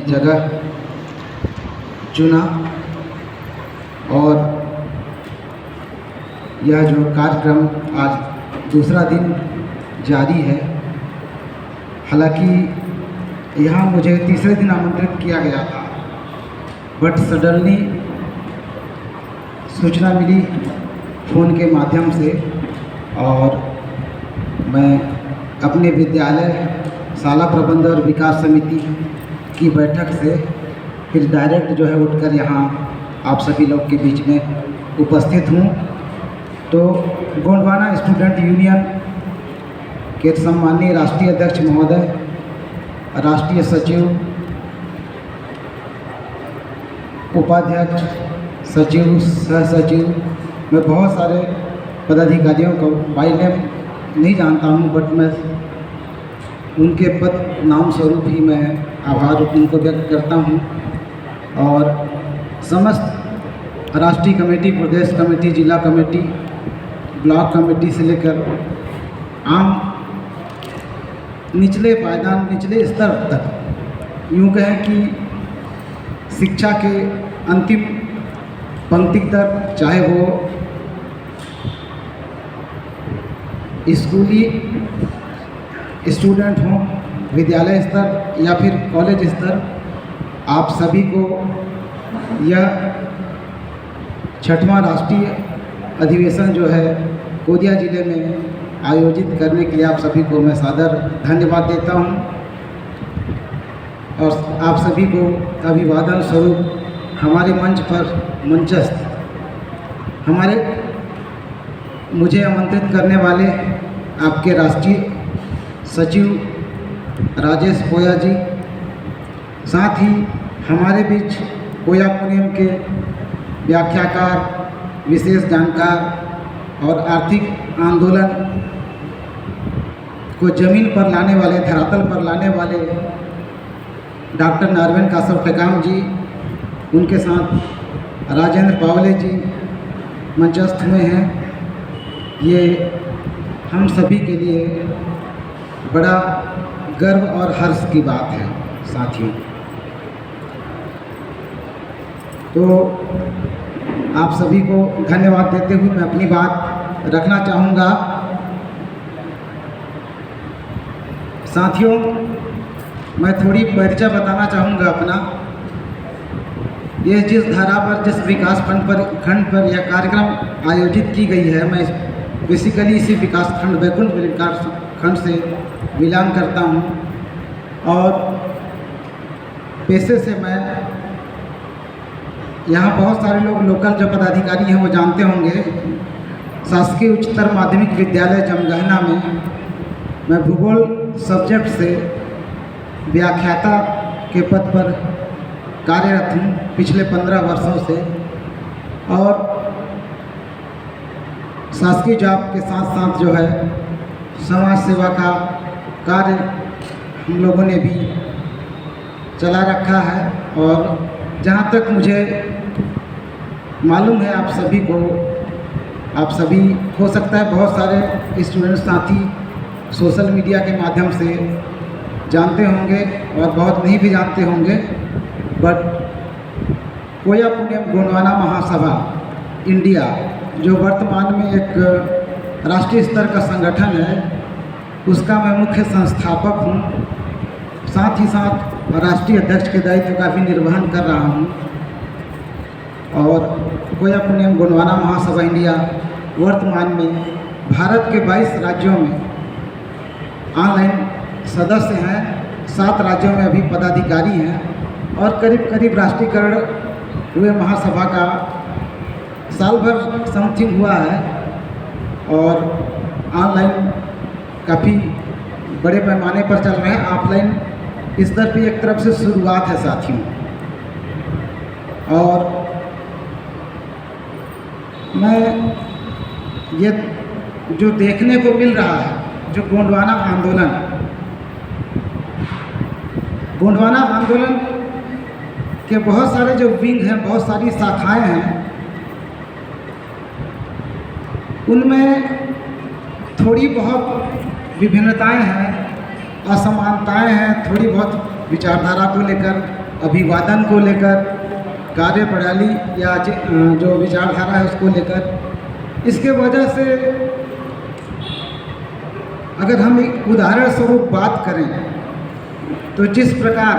जगह चुना और यह जो कार्यक्रम आज दूसरा दिन जारी है। हालांकि यहाँ मुझे तीसरे दिन आमंत्रित किया गया था, बट सडनली सूचना मिली फ़ोन के माध्यम से और मैं अपने विद्यालय शाला प्रबंध और विकास समिति की बैठक से फिर डायरेक्ट जो है उठकर यहाँ आप सभी लोग के बीच में उपस्थित हूँ। तो गोंडवाना स्टूडेंट यूनियन के सम्माननीय राष्ट्रीय अध्यक्ष महोदय, राष्ट्रीय सचिव, उपाध्यक्ष, सचिव, सह सचिव, मैं बहुत सारे पदाधिकारियों को बाय नेम नहीं जानता हूँ, बट मैं उनके पद नाम स्वरूप ही मैं आभार उनको व्यक्त करता हूँ। और समस्त राष्ट्रीय कमेटी, प्रदेश कमेटी, जिला कमेटी, ब्लॉक कमेटी से लेकर आम निचले पायदान, निचले स्तर तक, यूँ कहें कि शिक्षा के अंतिम पंक्ति तक, चाहे वो स्कूली स्टूडेंट हों, विद्यालय स्तर या फिर कॉलेज स्तर, आप सभी को यह 6वां राष्ट्रीय अधिवेशन जो है कोदिया ज़िले में आयोजित करने के लिए आप सभी को मैं सादर धन्यवाद देता हूं और आप सभी को अभिवादन स्वरूप हमारे मंच पर मंचस्थ मुझे आमंत्रित करने वाले आपके राष्ट्रीय सचिव राजेश पोया जी, साथ ही हमारे बीच पोया पुनियम के व्याख्याकार, विशेष जानकार और आर्थिक आंदोलन को ज़मीन पर लाने वाले, धरातल पर लाने वाले डॉक्टर नारायण कासव टेकाम जी, उनके साथ राजेंद्र पावले जी मंचस्थ हुए हैं। ये हम सभी के लिए बड़ा गर्व और हर्ष की बात है साथियों। तो आप सभी को धन्यवाद देते हुए मैं अपनी बात रखना चाहूँगा। साथियों, मैं थोड़ी परिचय बताना चाहूँगा अपना। ये जिस धारा पर, जिस विकास खंड पर यह कार्यक्रम आयोजित की गई है, मैं बेसिकली इसी विकास खंड, बैकुंठ विकास खंड से बिलोंग करता हूँ और पेशे से मैं, यहाँ बहुत सारे लोग लोकल जो पदाधिकारी हैं वो जानते होंगे, शासकीय उच्चतर माध्यमिक विद्यालय जमगहना में मैं भूगोल सब्जेक्ट से व्याख्याता के पद पर कार्यरत हूँ पिछले 15 वर्षों से। और शासकीय जॉब के साथ साथ जो है समाज सेवा का कार्य हम लोगों ने भी चला रखा है। और जहाँ तक मुझे मालूम है, आप सभी हो सकता है बहुत सारे स्टूडेंट साथी सोशल मीडिया के माध्यम से जानते होंगे और बहुत नहीं भी जानते होंगे, बट पोया पुनियम गोंडवाना महासभा इंडिया, जो वर्तमान में एक राष्ट्रीय स्तर का संगठन है, उसका मैं मुख्य संस्थापक हूँ। साथ ही साथ राष्ट्रीय अध्यक्ष के दायित्व का भी निर्वहन कर रहा हूँ। और पोया पुनियम गोंडवाना महासभा इंडिया वर्तमान में भारत के 22 राज्यों में ऑनलाइन सदस्य हैं, 7 राज्यों में अभी पदाधिकारी हैं और करीब राष्ट्रीयकरण हुए महासभा का साल भर समथिंग हुआ है और ऑनलाइन काफ़ी बड़े पैमाने पर चल रहे हैं। ऑफलाइन स्तर पे एक तरफ से शुरुआत है साथियों। और मैं ये जो देखने को मिल रहा है, जो गोंडवाना आंदोलन के बहुत सारे जो विंग हैं, बहुत सारी शाखाएं हैं, उनमें थोड़ी बहुत विभिन्नताएं हैं, असमानताएं हैं, थोड़ी बहुत विचारधारा को लेकर अभिवादन को लेकर, कार्य प्रणाली या जो विचारधारा है उसको लेकर। इसके वजह से अगर हम एक उदाहरण स्वरूप बात करें तो जिस प्रकार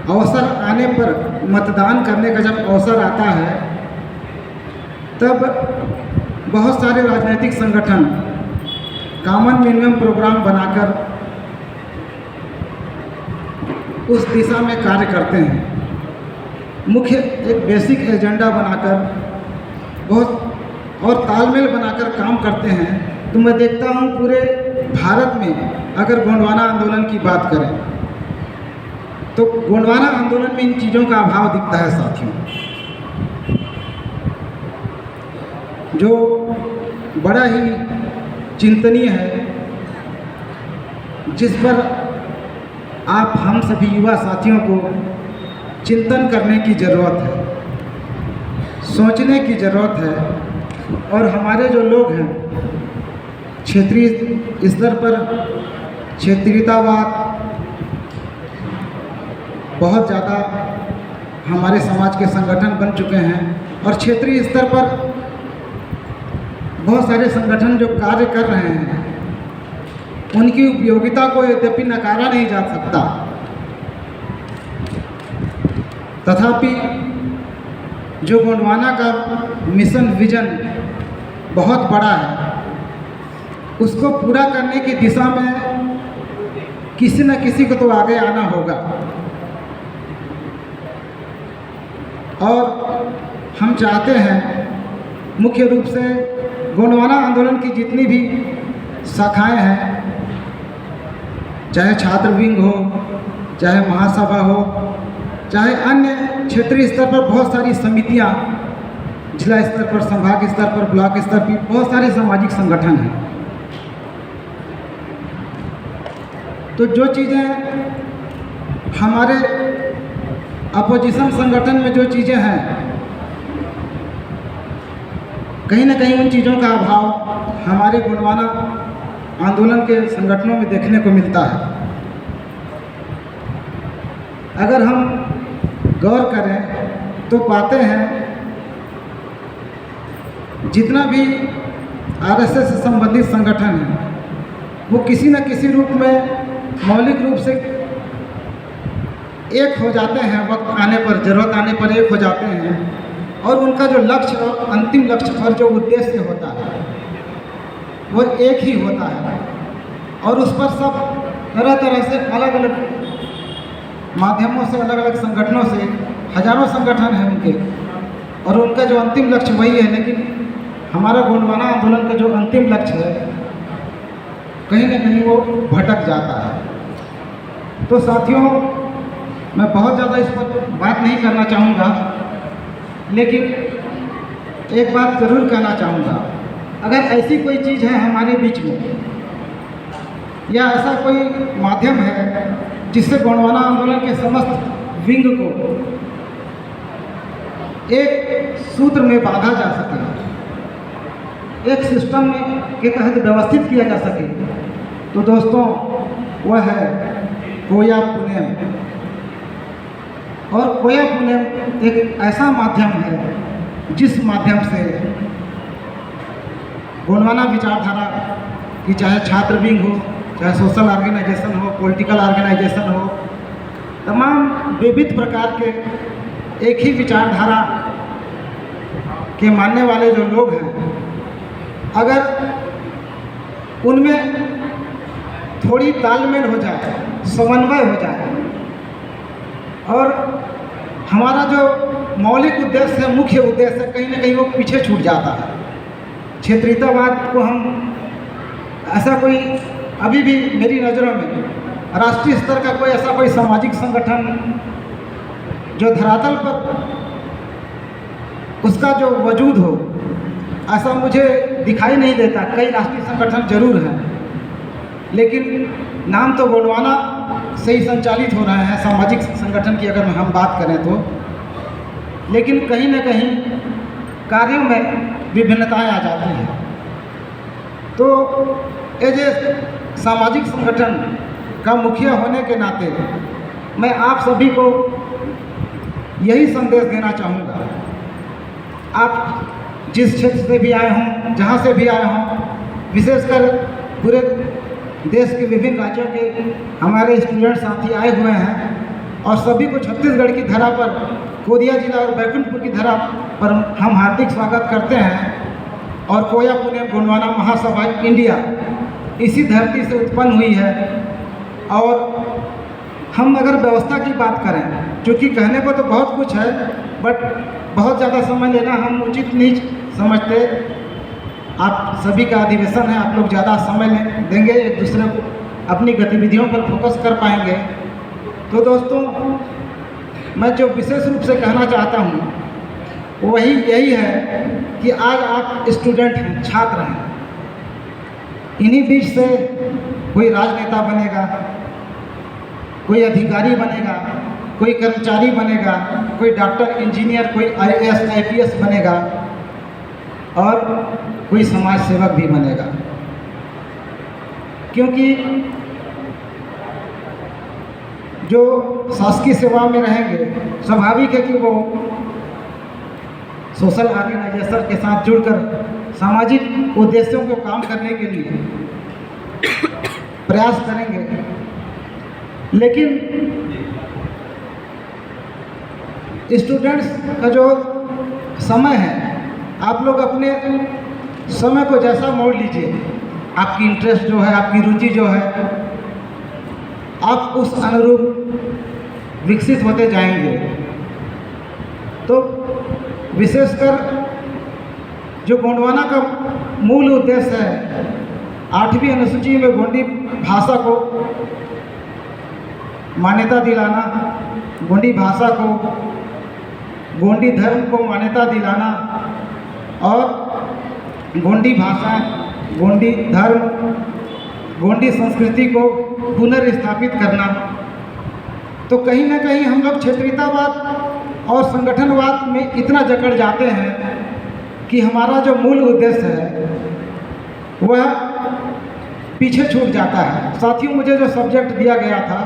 अवसर आने पर मतदान करने का जब अवसर आता है तब बहुत सारे राजनीतिक संगठन कॉमन मिनिमम प्रोग्राम बनाकर उस दिशा में कार्य करते हैं। मुख्य एक बेसिक एजेंडा बनाकर बहुत और तालमेल बनाकर काम करते हैं। तो मैं देखता हूँ पूरे भारत में अगर गोंडवाना आंदोलन की बात करें तो गोंडवाना आंदोलन में इन चीज़ों का अभाव दिखता है साथियों। जो बड़ा ही चिंतनीय है, जिस पर आप हम सभी युवा साथियों को चिंतन करने की ज़रूरत है, सोचने की ज़रूरत है। और हमारे जो लोग हैं क्षेत्रीय स्तर पर क्षेत्रीयतावाद बहुत ज़्यादा हमारे समाज के संगठन बन चुके हैं और क्षेत्रीय स्तर पर बहुत सारे संगठन जो कार्य कर रहे हैं उनकी उपयोगिता को यद्यपि नकारा नहीं जा सकता, तथापि जो गोंडवाना का मिशन विजन बहुत बड़ा है उसको पूरा करने की दिशा में किसी न किसी को तो आगे आना होगा। और हम चाहते हैं मुख्य रूप से गोंडवाना आंदोलन की जितनी भी शाखाएं हैं, चाहे छात्र विंग हो, चाहे महासभा हो, चाहे अन्य क्षेत्रीय स्तर पर बहुत सारी समितियां, जिला स्तर पर, संभाग स्तर पर, ब्लॉक स्तर पर बहुत सारे सामाजिक संगठन हैं। तो जो चीज़ें हमारे अपोजिशन संगठन में जो चीज़ें हैं कहीं ना कहीं उन चीज़ों का अभाव हमारे गोंडवाना आंदोलन के संगठनों में देखने को मिलता है। अगर हम गौर करें तो पाते हैं जितना भी आरएसएस से संबंधित संगठन है वो किसी न किसी रूप में मौलिक रूप से एक हो जाते हैं, वक्त आने पर, ज़रूरत आने पर एक हो जाते हैं और उनका जो लक्ष्य और अंतिम लक्ष्य और जो उद्देश्य होता है वो एक ही होता है। और उस पर सब तरह तरह से अलग अलग माध्यमों से, अलग अलग संगठनों से, हजारों संगठन हैं उनके, और उनका जो अंतिम लक्ष्य वही है। लेकिन हमारा गोंडवाना आंदोलन का जो अंतिम लक्ष्य है कहीं ना कहीं वो भटक जाता है। तो साथियों, मैं बहुत ज़्यादा इस पर बात नहीं करना चाहूँगा, लेकिन एक बात ज़रूर कहना चाहूँगा। अगर ऐसी कोई चीज़ है हमारे बीच में या ऐसा कोई माध्यम है जिससे गोंडवाना आंदोलन के समस्त विंग को एक सूत्र में बांधा जा सके, एक सिस्टम के तहत व्यवस्थित किया जा सके, तो दोस्तों वह है कोया पुनेम। और कोया पुनेम एक ऐसा माध्यम है जिस माध्यम से गोंडवाना विचारधारा की, चाहे छात्र विंग हो, चाहे सोशल ऑर्गेनाइजेशन हो, पॉलिटिकल ऑर्गेनाइजेशन हो, तमाम विविध प्रकार के एक ही विचारधारा के मानने वाले जो लोग हैं, अगर उनमें थोड़ी तालमेल हो जाए, समन्वय हो जाए और हमारा जो मौलिक उद्देश्य है, मुख्य उद्देश्य है, कहीं ना कहीं वो पीछे छूट जाता है। क्षेत्रीयतावाद को हम ऐसा कोई, अभी भी मेरी नज़रों में राष्ट्रीय स्तर का कोई ऐसा कोई सामाजिक संगठन जो धरातल पर उसका जो वजूद हो, ऐसा मुझे दिखाई नहीं देता। कई राष्ट्रीय संगठन जरूर हैं, लेकिन नाम तो गोंडवाना से ही संचालित हो रहे हैं सामाजिक संगठन की अगर हम बात करें तो, लेकिन कहीं ना कहीं कार्यों में विभिन्नताएं आ जाती हैं। तो एज ए सामाजिक संगठन का मुखिया होने के नाते मैं आप सभी को यही संदेश देना चाहूँगा। आप जिस क्षेत्र से भी आए हों, जहाँ से भी आए हों, विशेषकर पूरे देश के विभिन्न राज्यों के हमारे स्टूडेंट साथी आए हुए हैं और सभी को छत्तीसगढ़ की धरा पर, कोरिया जिला और बैकुंठपुर की धरा पर हम हार्दिक स्वागत करते हैं। और कोया पुणे गोंडवाना महासभा इंडिया इसी धरती से उत्पन्न हुई है। और हम अगर व्यवस्था की बात करें, क्योंकि कहने को तो बहुत कुछ है, बट बहुत ज़्यादा समय लेना हम उचित नहीं समझते। आप सभी का अधिवेशन है, आप लोग ज़्यादा समय देंगे, एक दूसरे को अपनी गतिविधियों पर फोकस कर पाएंगे। तो दोस्तों, मैं जो विशेष रूप से कहना चाहता हूँ वही यही है कि आज आप स्टूडेंट हैं, छात्र हैं। इन्हीं बीच से कोई राजनेता बनेगा, कोई अधिकारी बनेगा, कोई कर्मचारी बनेगा, कोई डॉक्टर, इंजीनियर, कोई IAS IPS बनेगा और कोई समाज सेवक भी बनेगा। क्योंकि जो शासकीय सेवा में रहेंगे, स्वाभाविक है कि वो सोशल ऑर्गेनाइजेशन के साथ जुड़कर सामाजिक उद्देश्यों को काम करने के लिए प्रयास करेंगे। लेकिन स्टूडेंट्स का जो समय है, आप लोग अपने समय को जैसा मोड़ लीजिए, आपकी इंटरेस्ट जो है, आपकी रुचि जो है, आप उस अनुरूप विकसित होते जाएंगे। तो विशेषकर जो गोंडवाना का मूल उद्देश्य है, 8वीं अनुसूची में गोंडी भाषा को मान्यता दिलाना, गोंडी भाषा को, गोंडी धर्म को मान्यता दिलाना और गोंडी भाषा, गोंडी धर्म, गोंडी संस्कृति को पुनर्स्थापित करना। तो कहीं ना कहीं हम लोग क्षेत्रीयतावाद और संगठनवाद में इतना जकड़ जाते हैं कि हमारा जो मूल उद्देश्य है वह पीछे छूट जाता है। साथियों, मुझे जो सब्जेक्ट दिया गया था,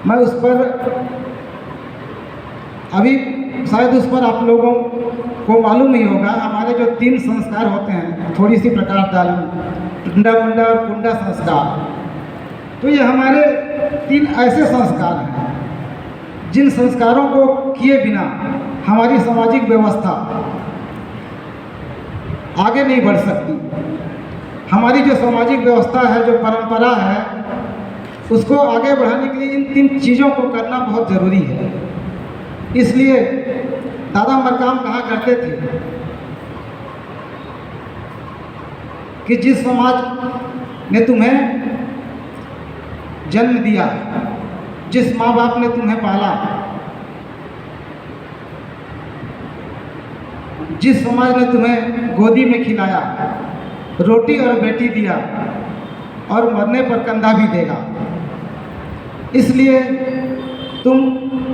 मैं उस पर अभी शायद उस पर आप लोगों को मालूम ही होगा। हमारे जो 3 संस्कार होते हैं, थोड़ी सी प्रकाश डालूं, टुंडा मुंडा और कुंडा संस्कार। तो ये हमारे 3 ऐसे संस्कार हैं जिन संस्कारों को किए बिना हमारी सामाजिक व्यवस्था आगे नहीं बढ़ सकती। हमारी जो सामाजिक व्यवस्था है, जो परंपरा है, उसको आगे बढ़ाने के लिए इन 3 चीज़ों को करना बहुत ज़रूरी है। इसलिए दादा मरकाम कहा करते थे कि जिस समाज ने तुम्हें जन्म दिया, जिस माँ बाप ने तुम्हें पाला, जिस समाज ने तुम्हें गोदी में खिलाया, रोटी और बेटी दिया और मरने पर कंधा भी देगा, इसलिए तुम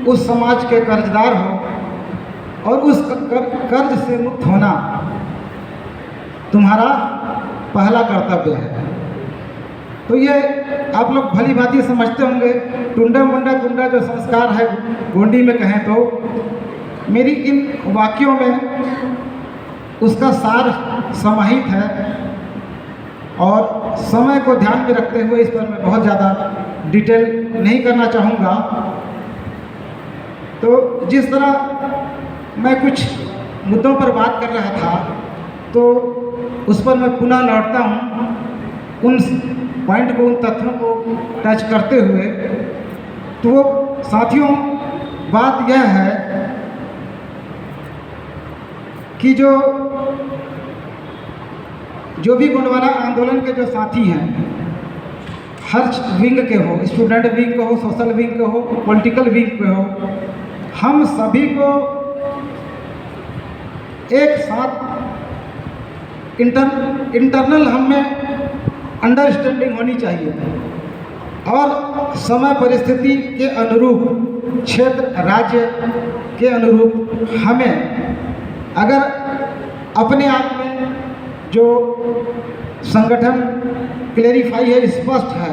उस समाज के कर्जदार हो और उस कर्ज से मुक्त होना तुम्हारा पहला कर्तव्य है। तो ये आप लोग भली भांति समझते होंगे। टुंडा मुंडा कुंडा जो संस्कार है गोंडी में कहें तो, मेरी इन वाक्यों में उसका सार समाहित है और समय को ध्यान में रखते हुए इस पर मैं बहुत ज़्यादा डिटेल नहीं करना चाहूँगा। तो जिस तरह मैं कुछ मुद्दों पर बात कर रहा था, तो उस पर मैं पुनः लौटता हूँ, उन पॉइंट को, उन तथ्यों को टच करते हुए। तो साथियों, बात यह है कि जो भी गोंडवाना आंदोलन के जो साथी हैं, हर विंग के हो, स्टूडेंट विंग के हो, सोशल विंग के हो, पॉलिटिकल विंग के हो, हम सभी को एक साथ इंटरनल हम में अंडरस्टैंडिंग होनी चाहिए और समय परिस्थिति के अनुरूप, क्षेत्र राज्य के अनुरूप हमें अगर अपने आप में जो संगठन क्लेरिफाई है, स्पष्ट है,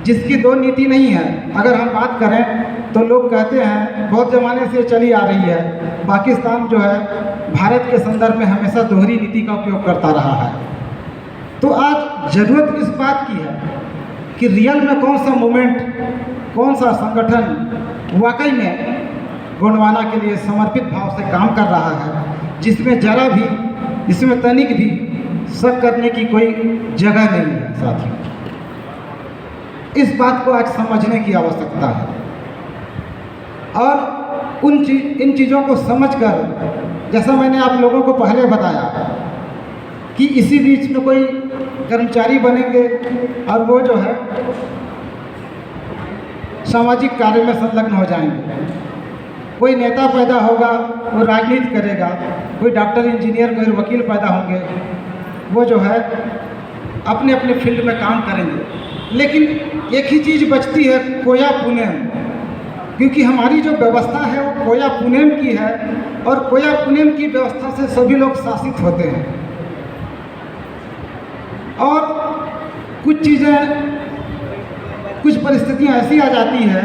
जिसकी दो नीति नहीं है। अगर हम बात करें तो लोग कहते हैं बहुत ज़माने से चली आ रही है, पाकिस्तान जो है भारत के संदर्भ में हमेशा दोहरी नीति का उपयोग करता रहा है। तो आज ज़रूरत इस बात की है कि रियल में कौन सा मूवमेंट, कौन सा संगठन वाकई में गोंडवाना के लिए समर्पित भाव से काम कर रहा है, जिसमें जरा भी, इसमें तनिक भी शक करने की कोई जगह नहीं है। साथियों, इस बात को आज समझने की आवश्यकता है और इन चीज़ों को समझकर, जैसा मैंने आप लोगों को पहले बताया कि इसी बीच में कोई कर्मचारी बनेंगे और वो जो है सामाजिक कार्य में संलग्न हो जाएंगे, कोई नेता पैदा होगा वो राजनीति करेगा, कोई डॉक्टर, इंजीनियर, कोई वकील पैदा होंगे, वो जो है अपने अपने फील्ड में काम करेंगे। लेकिन एक ही चीज़ बचती है, कोया पुनेम, क्योंकि हमारी जो व्यवस्था है वो कोया पुनेम की है और कोया पुनेम की व्यवस्था से सभी लोग शासित होते हैं। और कुछ चीज़ें, कुछ परिस्थितियाँ ऐसी आ जाती है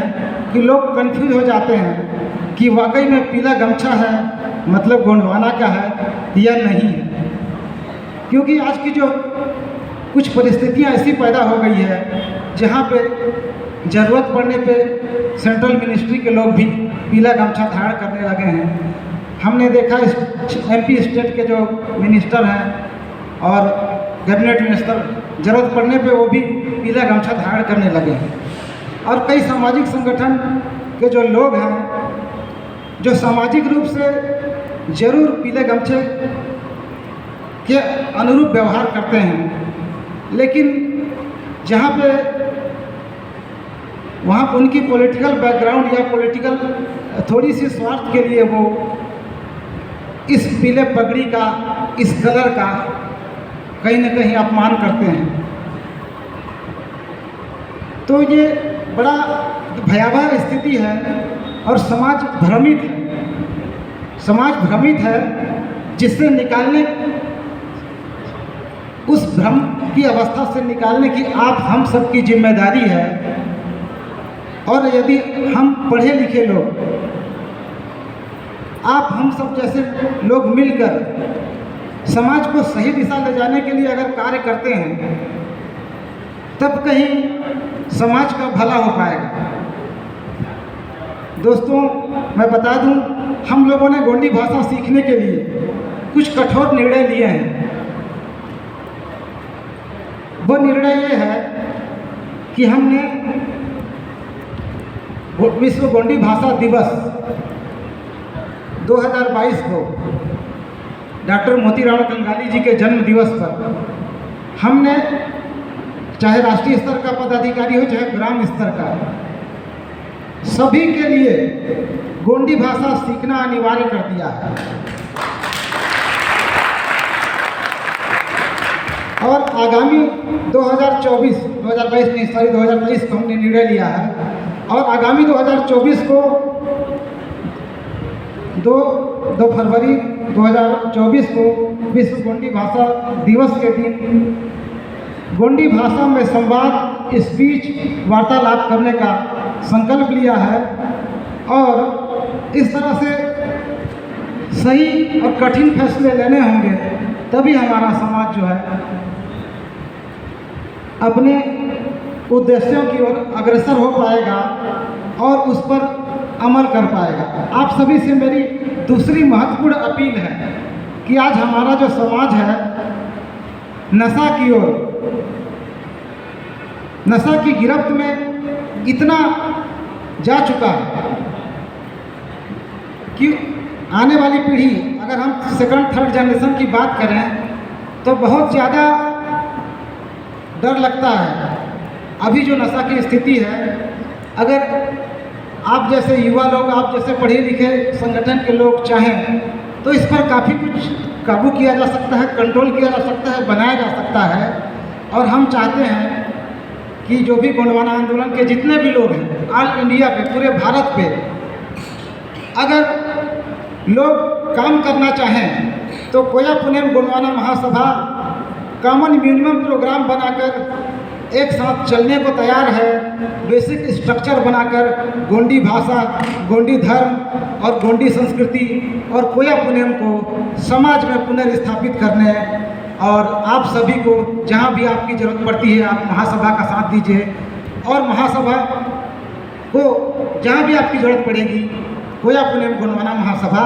कि लोग कंफ्यूज हो जाते हैं कि वाकई में पीला गमछा है मतलब गोंडवाना का है या नहीं है, क्योंकि आज की जो कुछ परिस्थितियाँ ऐसी पैदा हो गई है जहाँ पे ज़रूरत पड़ने पे सेंट्रल मिनिस्ट्री के लोग भी पीला गमछा धारण करने लगे हैं। हमने देखा MP स्टेट के जो मिनिस्टर हैं और कैबिनेट मिनिस्टर, ज़रूरत पड़ने पे वो भी पीला गमछा धारण करने लगे हैं। और कई सामाजिक संगठन के जो लोग हैं जो सामाजिक रूप से ज़रूर पीले गमछे के अनुरूप व्यवहार करते हैं, लेकिन जहाँ पे वहाँ पर उनकी पॉलिटिकल बैकग्राउंड या पॉलिटिकल थोड़ी सी स्वार्थ के लिए वो इस पीले पगड़ी का, इस कलर का कहीं न कहीं अपमान करते हैं। तो ये बड़ा भयावह स्थिति है और समाज भ्रमित है। समाज भ्रमित है, जिससे निकालने, उस भ्रम की अवस्था से निकालने की आप हम सब की जिम्मेदारी है। और यदि हम पढ़े लिखे लोग, आप हम सब जैसे लोग मिलकर समाज को सही दिशा ले जाने के लिए अगर कार्य करते हैं, तब कहीं समाज का भला हो पाएगा। दोस्तों, मैं बता दूं, हम लोगों ने गोंडी भाषा सीखने के लिए कुछ कठोर निर्णय लिए हैं। वो निर्णय ये है कि हमने विश्व गोंडी भाषा दिवस 2022 को डॉक्टर मोतीराम कंगाली जी के जन्म दिवस पर हमने, चाहे राष्ट्रीय स्तर का पदाधिकारी हो चाहे ग्राम स्तर का, सभी के लिए गोंडी भाषा सीखना अनिवार्य कर दिया है। और आगामी 2022 को हमने निर्णय लिया है और आगामी 2024 को 2 फरवरी 2024 को विश्व गोंडी भाषा दिवस के दिन गोंडी भाषा में संवाद, स्पीच, वार्तालाप करने का संकल्प लिया है। और इस तरह से सही और कठिन फैसले लेने होंगे, तभी हमारा समाज जो है अपने उद्देश्यों की ओर अग्रसर हो पाएगा और उस पर अमल कर पाएगा। आप सभी से मेरी दूसरी महत्वपूर्ण अपील है कि आज हमारा जो समाज है नशा की ओर, नशा की गिरफ्त में इतना जा चुका है कि आने वाली पीढ़ी, अगर हम सेकंड थर्ड जनरेशन की बात करें तो बहुत ज़्यादा डर लगता है। अभी जो नशा की स्थिति है, अगर आप जैसे युवा लोग, आप जैसे पढ़े लिखे संगठन के लोग चाहें तो इस पर काफ़ी कुछ काबू किया जा सकता है, कंट्रोल किया जा सकता है, बनाया जा सकता है। और हम चाहते हैं कि जो भी गोंडवाना आंदोलन के जितने भी लोग हैं ऑल इंडिया पे, पूरे भारत पे, अगर लोग काम करना चाहें तो कोया पुनेम गोंडवाना महासभा कॉमन मिनिमम प्रोग्राम बनाकर एक साथ चलने को तैयार है, बेसिक स्ट्रक्चर बनाकर गोंडी भाषा, गोंडी धर्म और गोंडी संस्कृति और कोया पुनेम को समाज में पुनर्स्थापित करने, और आप सभी को जहां भी आपकी ज़रूरत पड़ती है आप महासभा का साथ दीजिए, और महासभा को जहां भी आपकी ज़रूरत पड़ेगी कोया पुनेम गोंडवाना महासभा